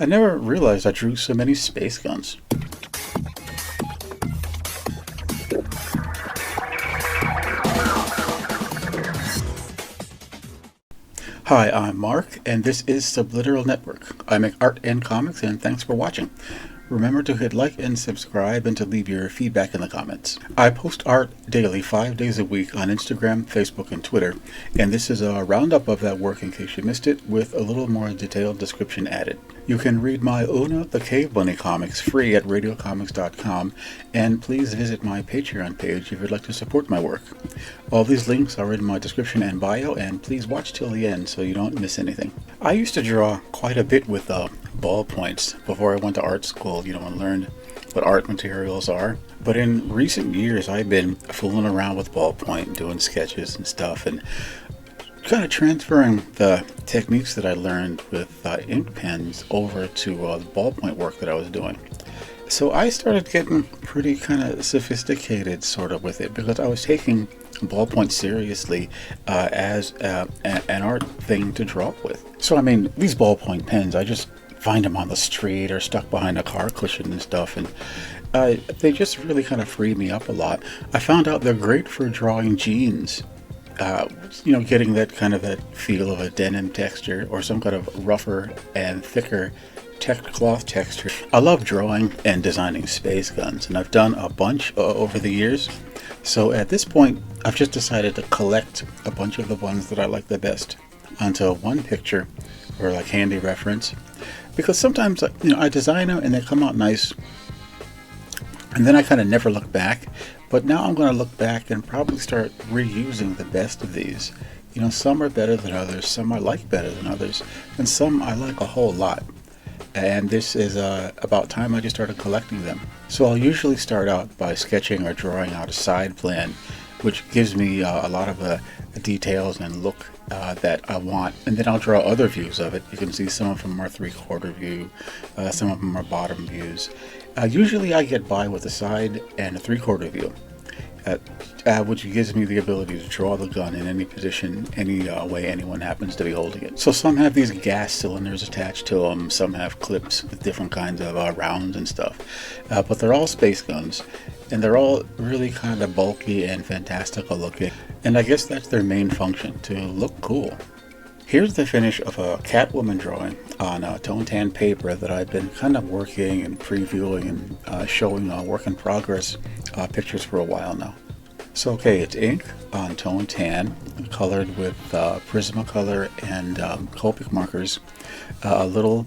I never realized I drew so many space guns. Hi, I'm Mark, and this is Subliteral Network. I make art and comics, and thanks for watching. Remember to hit like and subscribe and to leave your feedback in the comments. I post art daily, 5 days a week on Instagram, Facebook, and Twitter, and this is a roundup of that work in case you missed it, with a little more detailed description added. You can read my Una the Cave Bunny comics free at radiocomics.com, and please visit my Patreon page if you'd like to support my work. All these links are in my description and bio, and please watch till the end so you don't miss anything. I used to draw quite a bit with ballpoints before I went to art school, and learned what art materials are. But in recent years, I've been fooling around with ballpoint, doing sketches and stuff, and kind of transferring the techniques that I learned with ink pens over to the ballpoint work that I was doing. So I started getting pretty kind of sophisticated sort of with it, because I was taking ballpoint seriously as an art thing to draw with. So I mean, these ballpoint pens, I just find them on the street or stuck behind a car cushion and stuff, and they just really kind of free me up a lot. I found out they're great for drawing jeans. Getting that kind of that feel of a denim texture or some kind of rougher and thicker cloth texture. I love drawing and designing space guns, and I've done a bunch over the years. So at this point, I've just decided to collect a bunch of the ones that I like the best onto one picture or like handy reference, because sometimes I design them and they come out nice, and then I kind of never look back. But now I'm going to look back and probably start reusing the best of these. Some are better than others, some I like better than others, and some I like a whole lot. And this is about time I just started collecting them. So I'll usually start out by sketching or drawing out a side plan, which gives me a lot of the details and look that I want. And then I'll draw other views of it. You can see some of them are 3/4 view, some of them are bottom views. Usually I get by with a side and a 3/4 view, which gives me the ability to draw the gun in any position, any way anyone happens to be holding it. So some have these gas cylinders attached to them, some have clips with different kinds of rounds and stuff, but they're all space guns, and they're all really kind of bulky and fantastical looking, and I guess that's their main function, to look cool. Here's the finish of a Catwoman drawing on tone tan paper that I've been kind of working and previewing and showing work in progress pictures for a while now. So okay, it's ink on tone tan, colored with Prismacolor and Copic markers, a little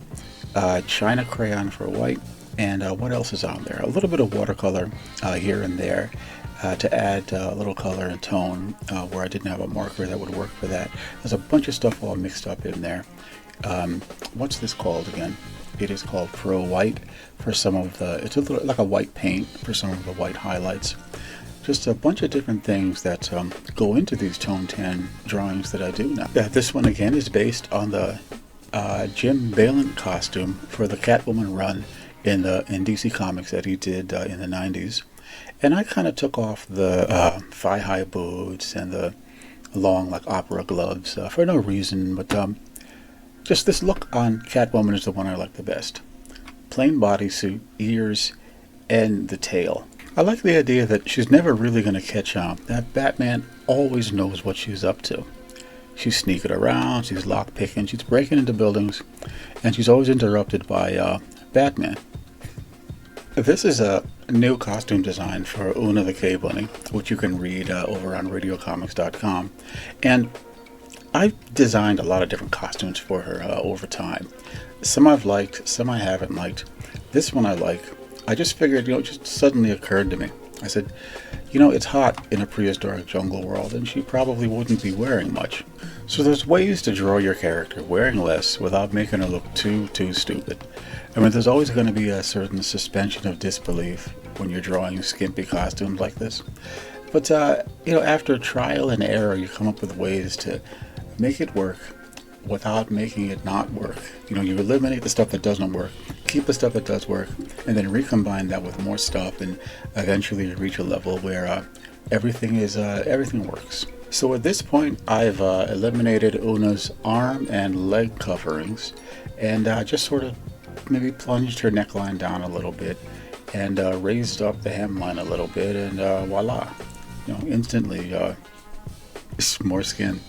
China crayon for white, and what else is on there? A little bit of watercolor here and there. To add a little color and tone where I didn't have a marker that would work for that. There's a bunch of stuff all mixed up in there. What's this called again? It is called Pro White for some of the, it's a little like a white paint for some of the white highlights. Just a bunch of different things that go into these tone tan drawings that I do now. This one again is based on the Jim Balent costume for the Catwoman run in DC Comics that he did in the 90s. And I kind of took off the thigh-high boots and the long, like, opera gloves for no reason, but just this look on Catwoman is the one I like the best. Plain bodysuit, ears, and the tail. I like the idea that she's never really going to catch on. That Batman always knows what she's up to. She's sneaking around, she's lockpicking, she's breaking into buildings, and she's always interrupted by Batman. This is a new costume design for Una the Cave Bunny, which you can read over on radiocomics.com. And I've designed a lot of different costumes for her over time. Some I've liked, some I haven't liked. This one I like. I just figured, it just suddenly occurred to me. I said, it's hot in a prehistoric jungle world, and she probably wouldn't be wearing much. So there's ways to draw your character wearing less without making her look too stupid. I mean, there's always going to be a certain suspension of disbelief when you're drawing skimpy costumes like this. But, after trial and error, you come up with ways to make it work without making it not work. You eliminate the stuff that doesn't work, keep the stuff that does work, and then recombine that with more stuff, and eventually you reach a level where everything works. So at this point, I've eliminated Una's arm and leg coverings, and just sort of maybe plunged her neckline down a little bit and raised up the hemline a little bit, and voila, instantly more skin.